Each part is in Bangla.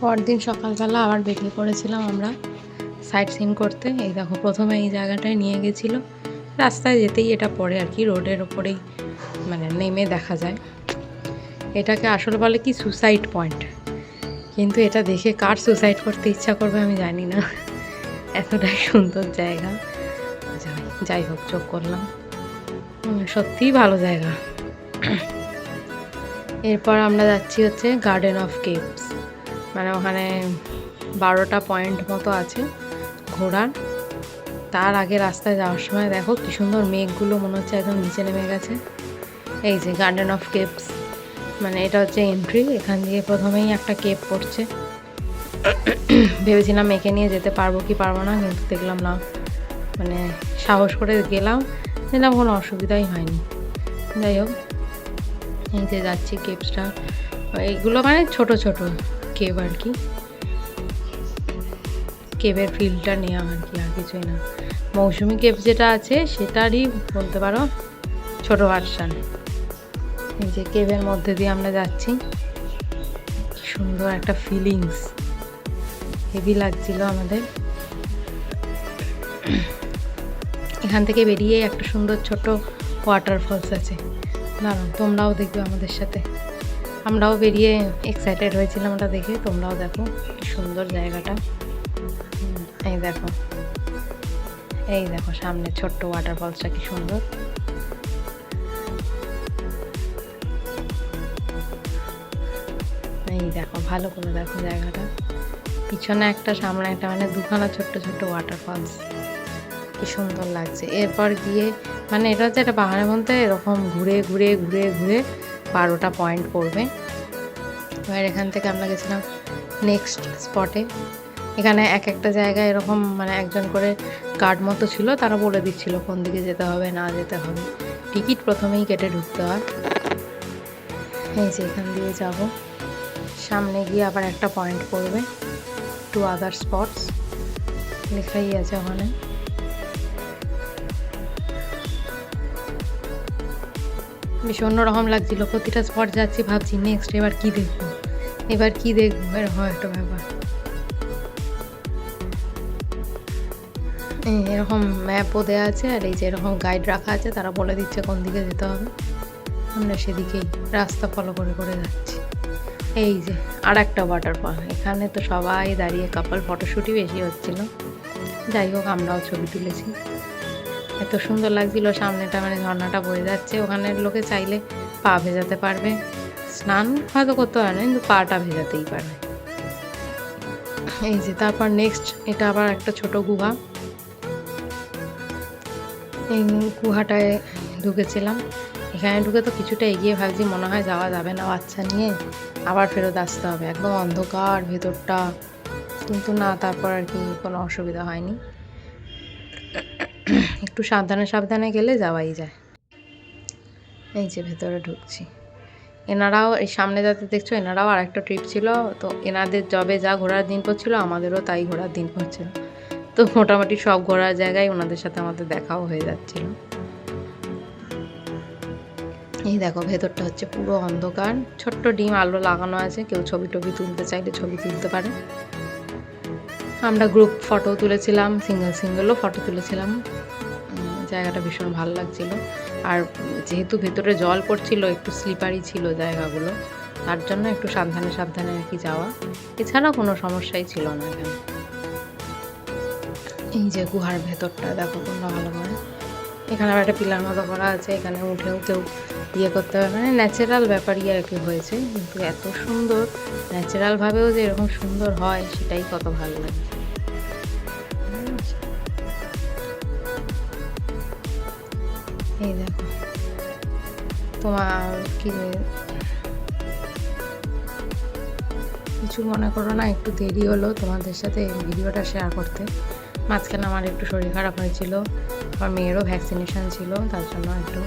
পরদিন সকালবেলা আবার বেরিয়ে পড়েছিলাম আমরা সাইট সিন করতে। এই দেখো প্রথমে এই জায়গাটায় নিয়ে গেছিলো, রাস্তায় যেতেই এটা পড়ে আর কি, রোডের ওপরেই মানে নেমে দেখা যায়। এটাকে আসলে বলে কি সুসাইড পয়েন্ট, কিন্তু এটা দেখে কার সুসাইড করতে ইচ্ছা করবে আমি জানি না, এতটাই সুন্দর জায়গা। যাই হোক, চোখ করলাম, সত্যিই ভালো জায়গা। এরপর আমরা যাচ্ছি হচ্ছে গার্ডেন অফ কেভস, মানে ওখানে 12টা পয়েন্ট মতো আছে ঘোরার। তার আগে রাস্তায় যাওয়ার সময় দেখো কি সুন্দর মেঘগুলো মনে হচ্ছে একদম নিচে নেমে গেছে। এই যে গার্ডেন অফ কেভস, মানে এটা হচ্ছে এন্ট্রি। এখান দিয়ে প্রথমেই একটা কেভ পড়ছে। ভেবেছিলাম এঁকে নিয়ে যেতে পারবো কি পারবো না, কিন্তু দেখলাম না, মানে সাহস করে গেলাম, কোনো অসুবিধাই হয়নি। যাই হোক, এই যে যাচ্ছি কেভসটা, এইগুলো মানে ছোট ছোট কেভ আর কি, কেভের ফিলটা নেওয়া আর কি, আর কিছুই না। মৌসুমি কেভ যেটা আছে সেটারই বলতে পারো ছোট ভার্সান। এই যে কেভের মধ্যে দিয়ে আমরা যাচ্ছি, সুন্দর একটা ফিলিংস, হেভি লাগছিল আমাদের। এখান থেকে বেরিয়ে একটা সুন্দর ছোট ওয়াটারফলস আছে, দাঁড়াও তোমরাও দেখবে আমাদের সাথে। আমরাও বেরিয়ে এক্সাইটেড হয়েছিলাম ওটা দেখে, তোমরাও দেখো কি সুন্দর জায়গাটা। এই দেখো, এই দেখো সামনে ছোট্ট ওয়াটারফলসটা কি সুন্দর। এই দেখো, ভালো করে দেখো জায়গাটা, পিছনে একটা সামনে একটা, মানে দুখানা ছোট্ট ছোট্ট ওয়াটারফলস, কি সুন্দর লাগছে। এরপর গিয়ে মানে এটা হচ্ছে একটা পাহাড়ের মধ্যে এরকম ঘুরে ঘুরে ঘুরে ঘুরে 12টা পয়েন্ট পড়বে। এবার এখান থেকে আমরা গেছিলাম নেক্সট স্পটে। এখানে এক একটা জায়গায় এরকম মানে একজন করে গার্ড মতো ছিল, তারা বলে দিচ্ছিল কোন দিকে যেতে হবে না যেতে হবে। টিকিট প্রথমেই কেটে ঢুকতে হয়। এই যে এখান দিয়ে যাব, সামনে গিয়ে আবার একটা পয়েন্ট পড়বে, 2 আদার স্পটস লেখাই আছে ওখানে। বেশ অন্যরকম লাগছিল, প্রতিটা স্পট যাচ্ছি ভাবছি নেক্সট এবার কি দেখবো, এবার কি দেখবো, এরকম একটা ব্যাপার। এরকম ম্যাপও দেওয়া আছে, আর এই যে এরকম গাইড রাখা আছে, তারা বলে দিচ্ছে কোন দিকে যেতে হবে। আমরা সেদিকেই রাস্তা ফলো করে করে যাচ্ছি। এই যে আর একটা ওয়াটারফল, এখানে তো সবাই দাঁড়িয়ে কাপল ফটোশ্যুটই বেশি হচ্ছিল। যাই হোক, আমরাও ছবি তুলেছি, এত সুন্দর লাগছিল। সামনেটা মানে ঝর্ণাটা বয়ে যাচ্ছে, ওখানের লোকে চাইলে পা ভেজাতে পারবে, স্নান হয়তো করতে পারে না, কিন্তু পাটা ভেজাতেই পারবে। এই যে তারপর নেক্সট এটা আবার একটা ছোট গুহা, এই গুহাটায় ঢুকেছিলাম। এখানে ঢুকে তো কিছুটা এগিয়ে ভাবছি মনে হয় যাওয়া যাবে না বাচ্চা নিয়ে, আবার ফেরত আসতে হবে, একদম অন্ধকার ভেতরটা, কিন্তু না, তারপর আর কি কোনো অসুবিধা হয়নি, একটু সাবধানে সাবধানে গেলে যাওয়াই যায়। এই যে ভেতরে ঢুকছি, এনারাও এই সামনে যাতে দেখছো, এনারাও আর একটা ট্রিপ ছিল, তো এনাদের যবে যা ঘোরার দিন পড়ছিল আমাদেরও তাই ঘোরার দিন পড়ছিল, তো মোটামুটি সব ঘোরার জায়গায় ওনাদের সাথে আমাদের দেখাও হয়ে যাচ্ছিল। এই দেখো ভেতরটা হচ্ছে পুরো অন্ধকার, ছোট্ট ডিম আলো লাগানো আছে, কেউ ছবি টবি তুলতে চাইলে ছবি তুলতে পারে। আমরা গ্রুপ ফটো তুলেছিলাম, সিঙ্গেলও ফটো তুলেছিলাম। জায়গাটা ভীষণ ভালো লাগছিল, আর যেহেতু ভেতরে জল পড়ছিল একটু স্লিপারি ছিল জায়গাগুলো, তার জন্য একটু সাবধানে সাবধানে আর কি যাওয়া, এছাড়া কোনো সমস্যাই ছিল না এখানে। এই যে গুহার ভেতরটা দেখো তোমরা ভালো করে, এখানে আবার একটা পিলার মতো করা আছে, এখানে উঠেও কেউ ইয়ে করতে হবে, মানে ন্যাচারাল ব্যাপারই আর কি হয়েছে, কিন্তু এত সুন্দর ন্যাচারালভাবেও যে এরকম সুন্দর হয় সেটাই কত ভালো লাগে। এই দেখো, তোমার কি কিছু মনে করো না, একটু দেরি হলো তোমাদের সাথে ভিডিওটা শেয়ার করতে। মাঝখানে আমার একটু শরীর খারাপ হয়েছিল, আমার মেয়েরও ভ্যাকসিনেশান ছিল, তার জন্য একটু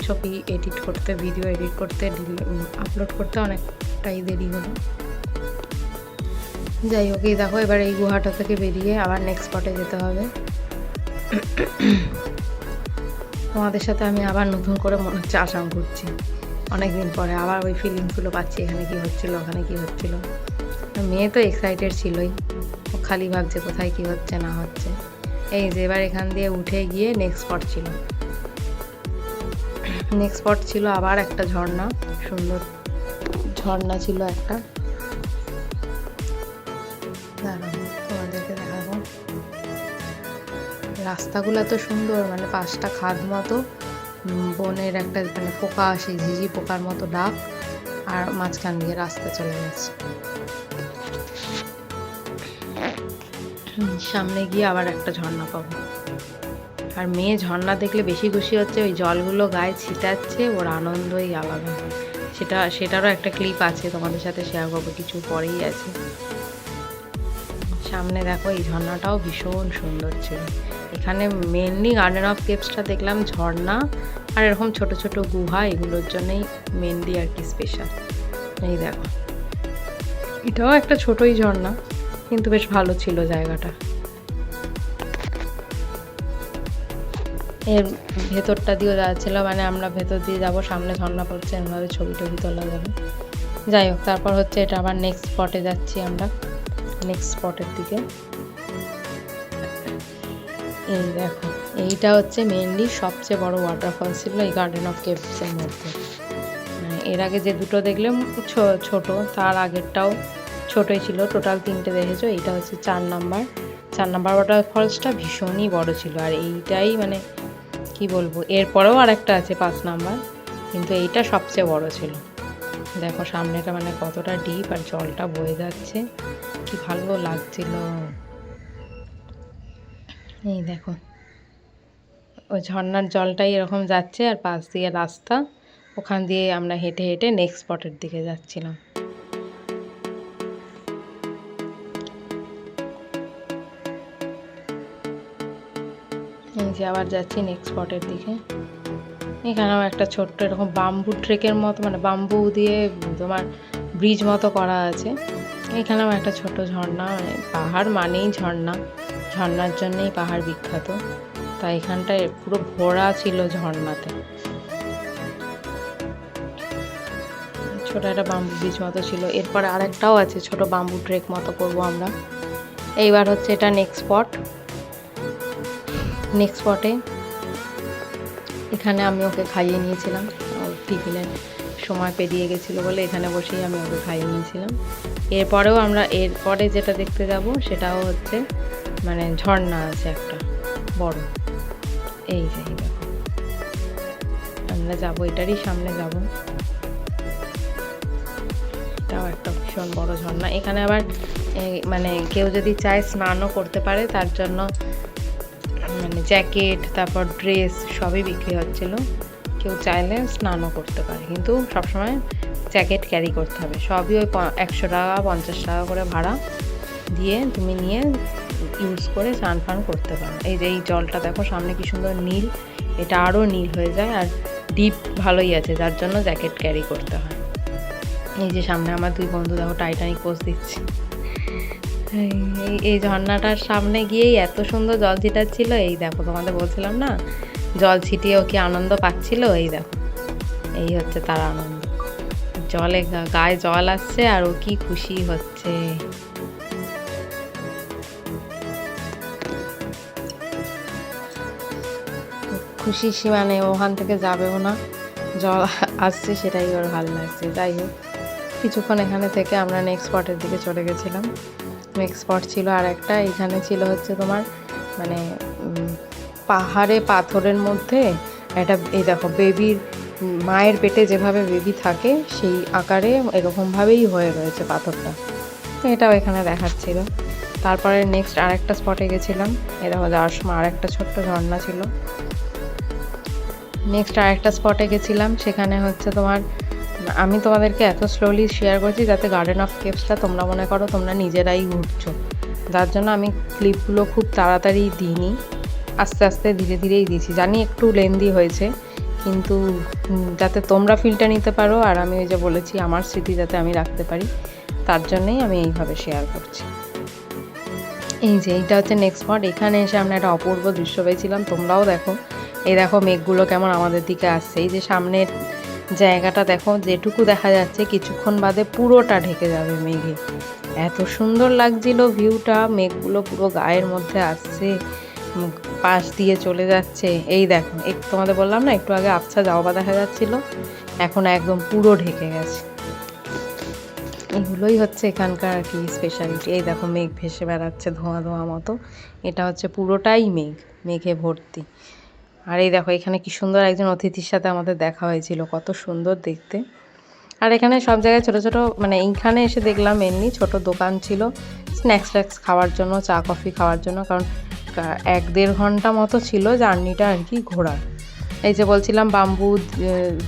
ছবি এডিট করতে, ভিডিও এডিট করতে, আপলোড করতে অনেকটাই দেরি হলো। যাই হোক, এই দেখো এবার এই গুহাটা থেকে বেরিয়ে আবার নেক্সট স্পটে যেতে হবে। তোমাদের সাথে আমি আবার নতুন করে মনে হচ্ছে আসাম ঘুরছি, অনেকদিন পরে আবার ওই ফিলিংসগুলো পাচ্ছি, এখানে কী হচ্ছিলো ওখানে কী হচ্ছিলো। মেয়ে তো এক্সাইটেড ছিলই, ও খালি ভাবছে কোথায় কি হচ্ছে না হচ্ছে। এই যে এবার এখান দিয়ে উঠে গিয়ে নেক্সট স্পট ছিল আবার একটা ঝর্ণা, সুন্দর ঝর্ণা ছিল একটা, দাঁড়াবো তোমাদেরকে দেখাবো। রাস্তাগুলো তো সুন্দর, মানে 5টা খাদ মতো, বনের একটা মানে পোকা আসে, ঝিঝি পোকার মতো ডাক, আর মাঝখান দিয়ে রাস্তা চলে গেছে। সামনে গিয়ে আবার একটা ঝর্ণা পাবো। আর মেয়ে ঝর্ণা দেখলে বেশি খুশি হচ্ছে, ওই জলগুলো গায়ে ছিটাচ্ছে, ওর আনন্দই আলাদা। সেটারও একটা ক্লিপ আছে, তোমাদের সাথে শেয়ার করবো, কিছু পরেই আছে। সামনে দেখো এই ঝর্ণাটাও ভীষণ সুন্দর ছিল। এখানে মেনলি গার্ডেন অফ কেভসটা দেখলাম ঝর্ণা আর এরকম ছোট ছোট গুহা, এগুলোর জন্যই মেনলি আর কি স্পেশাল। এই দেখো এটাও একটা ছোটই ঝর্ণা, কিন্তু বেশ ভালো ছিল জায়গাটা। এর ভেতরটা দিয়েও যাচ্ছিল, মানে আমরা ভেতর দিয়ে যাব, সামনে ঝর্ণা পড়ছে, এমনভাবে ছবি টবি তোলা যাবে। যাই হোক, তারপর হচ্ছে এটা আবার নেক্সট স্পটে যাচ্ছি আমরা, নেক্সট স্পটের দিকে। এই দেখো এইটা হচ্ছে মেনলি সবচেয়ে বড় ওয়াটারফল ছিল এই গার্ডেন অফ কেভসের মধ্যে। মানে এর আগে যে দুটো দেখলাম ছোট, তার আগেরটাও ছোটই ছিল, টোটাল 3টে দেখেছো। এইটা হচ্ছে 4 নাম্বার ওয়াটারফলসটা ভীষণই বড় ছিল। আর এইটাই মানে কি বলবো, এরপরেও আর একটা আছে 5 নাম্বার, কিন্তু এইটা সবচেয়ে বড় ছিল। দেখো সামনেটা মানে কতটা ডিপ, আর জলটা বয়ে যাচ্ছে, কি ভালো লাগছিল। এই দেখো ওই ঝর্ণার জলটাই এরকম যাচ্ছে, আর পাশ দিয়ে রাস্তা, ওখান দিয়ে আমরা হেঁটে হেঁটে নেক্সট স্পটের দিকে যাচ্ছিলাম। এই যে আবার যাচ্ছি নেক্সট স্পটের দিকে। এখানেও একটা ছোট্ট এরকম বাম্বু ট্রেকের মতো, মানে বাম্বু দিয়ে তোমার ব্রিজ মতো করা আছে। এখানেও একটা ছোট ঝর্ণা, মানে পাহাড় মানেই ঝর্ণা, ঝর্ণার জন্যেই পাহাড় বিখ্যাত। তাই এখানটায় পুরো ভরা ছিল ঝর্ণাতে। ছোট একটা বাম্বু ব্রিজ মতো ছিল। এরপরে আরেকটাও আছে ছোট বাম্বু ট্রেক মতো করবো আমরা। এইবার হচ্ছে এটা নেক্সট স্পটে এখানে আমি ওকে খাইয়ে নিয়েছিলাম, টিফিনের সময় পেরিয়ে গেছিলো বলে এখানে বসেই আমি ওকে খাইয়ে নিয়েছিলাম। এরপরে যেটা দেখতে যাব সেটাও হচ্ছে মানে ঝর্ণা আছে একটা বড়। এই যে দেখো আমরা যাবো, এটারই সামনে যাব। এটাও একটা ভীষণ বড় ঝর্ণা। এখানে আবার মানে কেউ যদি চায় স্নানও করতে পারে, তার জন্য মানে জ্যাকেট তারপর ড্রেস সবই বিক্রি হচ্ছিল। কেউ চাইলে স্নানও করতে পারে, কিন্তু সবসময় জ্যাকেট ক্যারি করতে হবে। সবই ওই 100 টাকা 50 টাকা করে ভাড়া দিয়ে তুমি নিয়ে ইউজ করে স্নান ফান করতে পারো। এই যে এই জলটা দেখো সামনে কি সুন্দর নীল, এটা আরও নীল হয়ে যায়, আর ডিপ ভালোই আছে, যার জন্য জ্যাকেট ক্যারি করতে হয়। এই যে সামনে আমার 2 বন্ধু দেখো টাইটানিক পোজ দিচ্ছে। এই ঝর্ণাটার সামনে গিয়েই এত সুন্দর জল ছিটাচ্ছিল। এই দেখো তোমাদের বলছিলাম না, জল ছিটিয়েও কি আনন্দ পাচ্ছিল। এই দেখো এই হচ্ছে তার আনন্দ, জলে গায়ে জল আসছে আর ও কি খুশি হচ্ছে। খুশি সীমা নেই, ওখান থেকে যাবেও না, জল আসছে সেটাই ওর ভালো লাগছে। যাই হোক, কিছুক্ষণ এখানে থেকে আমরা নেক্সট স্পটের দিকে চলে গেছিলাম। নেক্সট স্পট ছিল আর একটা, এখানে ছিল হচ্ছে তোমার মানে পাহাড়ে পাথরের মধ্যে একটা, এই দেখো বেবির মায়ের পেটে যেভাবে বেবি থাকে সেই আকারে এরকমভাবেই হয়ে রয়েছে পাথরটা, এটাও এখানে দেখাচ্ছিল। তারপরে নেক্সট আরেকটা স্পটে গেছিলাম, এরকম যাওয়ার সময় আরেকটা ছোট্ট ঝর্ণা ছিল। নেক্সট আরেকটা স্পটে গেছিলাম, সেখানে হচ্ছে তোমার, আমি তোমাদেরকে এত স্লোলি শেয়ার করছি যাতে গার্ডেন অফ কেভসটা তোমরা মনে করো তোমরা নিজেরাই ঘুরছো, যার জন্য আমি ক্লিপগুলো খুব তাড়াতাড়ি দিইনি, আস্তে আস্তে ধীরে ধীরেই দিয়েছি। জানি একটু লেন্দি হয়েছে, কিন্তু যাতে তোমরা ফিলটা নিতে পারো, আর আমি ওই যে বলেছি আমার স্মৃতি যাতে আমি রাখতে পারি, তার জন্যই আমি এইভাবে শেয়ার করছি। এই যে এইটা হচ্ছে নেক্সট স্পট। এখানে এসে আমরা একটা অপূর্ব দৃশ্য পেয়েছিলাম, তোমরাও দেখো। এই দেখো মেঘগুলো কেমন আমাদের দিকে আসছে। এই যে সামনের জায়গাটা দেখো, যেটুকু দেখা যাচ্ছে কিছুক্ষণ বাদে পুরোটা ঢেকে যাবে মেঘে, এত সুন্দর লাগছিল ভিউটা, মেঘগুলো পুরো গায়ের মধ্যে আসছে, পাশ দিয়ে চলে যাচ্ছে। এই দেখো, একটু তোমাদের বললাম না একটু আগে আবছা জাওয়া দেখা যাচ্ছিল, এখন একদম পুরো ঢেকে গেছে। এগুলোই হচ্ছে এখানকার আর কি স্পেশালিটি। এই দেখো মেঘ ভেসে বেড়াচ্ছে ধোঁয়া ধোঁয়া মতো, এটা হচ্ছে পুরোটাই মেঘ, মেঘে ভর্তি। আর এই দেখো এখানে কি সুন্দর একজন অতিথির সাথে আমাদের দেখা হয়েছিল, কত সুন্দর দেখতে। আর এখানে সব জায়গায় ছোট ছোট, মানে এইখানে এসে দেখলাম এমনি ছোট দোকান ছিল স্ন্যাক্স ট্যাক্স খাওয়ার জন্য, চা কফি খাওয়ার জন্য, কারণ 1-1.5 ঘন্টা মতো ছিল জার্নিটা আর কি ঘোরার। এই যে বলছিলাম বাম্বু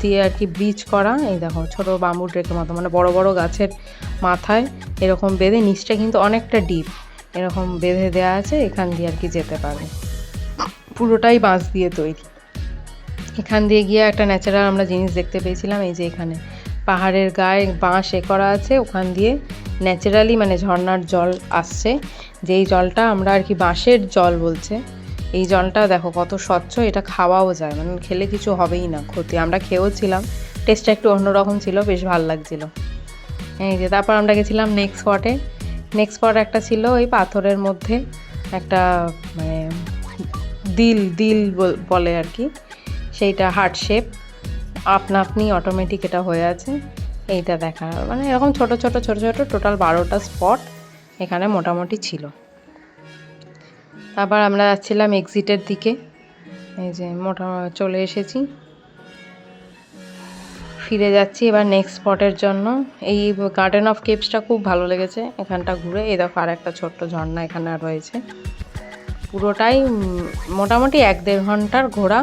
দিয়ে আর কি ব্রিজ করা, এই দেখো ছোট বাম্বু ড্রেকের মতো, মানে বড় বড় গাছের মাথায় এরকম বেঁধে, নিচটা কিন্তু অনেকটা ডিপ, এরকম বেঁধে দেওয়া আছে, এখান দিয়ে আর কি যেতে পারবে। পুরোটাই বাঁশ দিয়ে তৈরি। এখান দিয়ে গিয়ে একটা ন্যাচারাল আমরা জিনিস দেখতে পেয়েছিলাম, এই যে এখানে পাহাড়ের গায়ে বাঁশ করা আছে, ওখান দিয়ে ন্যাচারালি মানে ঝর্নার জল আসছে, যেই জলটা আমরা আর কি বাঁশের জল বলছে। এই জলটা দেখো কত স্বচ্ছ, এটা খাওয়াও যায়, মানে খেলে কিছু হবেই না ক্ষতি। আমরা খেয়েও ছিলাম, টেস্টটা একটু অন্যরকম ছিল, বেশ ভালো লাগছিলো। এই যে তারপর আমরা গেছিলাম নেক্সট স্পটে। নেক্সট স্পট একটা ছিল ওই পাথরের মধ্যে একটা, মানে দিল দিল বলে আর কি, সেইটা হার্ট শেপ, আপনা আপনি অটোমেটিক এটা হয়ে আছে। এইটা দেখা, মানে এরকম ছোট ছোট ছোট ছোট টোটাল 12টা স্পট এখানে মোটামুটি ছিল। তারপর আমরা যাচ্ছিলাম এক্সিটের দিকে, এই যে চলে এসেছি, ফিরে যাচ্ছি এবার নেক্সট স্পটের জন্য। এই গার্ডেন অফ কেপসটা খুব ভালো লেগেছে এখানটা ঘুরে। এই দেখো আর একটা ছোট্ট ঝর্ণা এখানে রয়েছে। পুরোটাই মোটামুটি 1-1.5 ঘন্টার ঘোরা।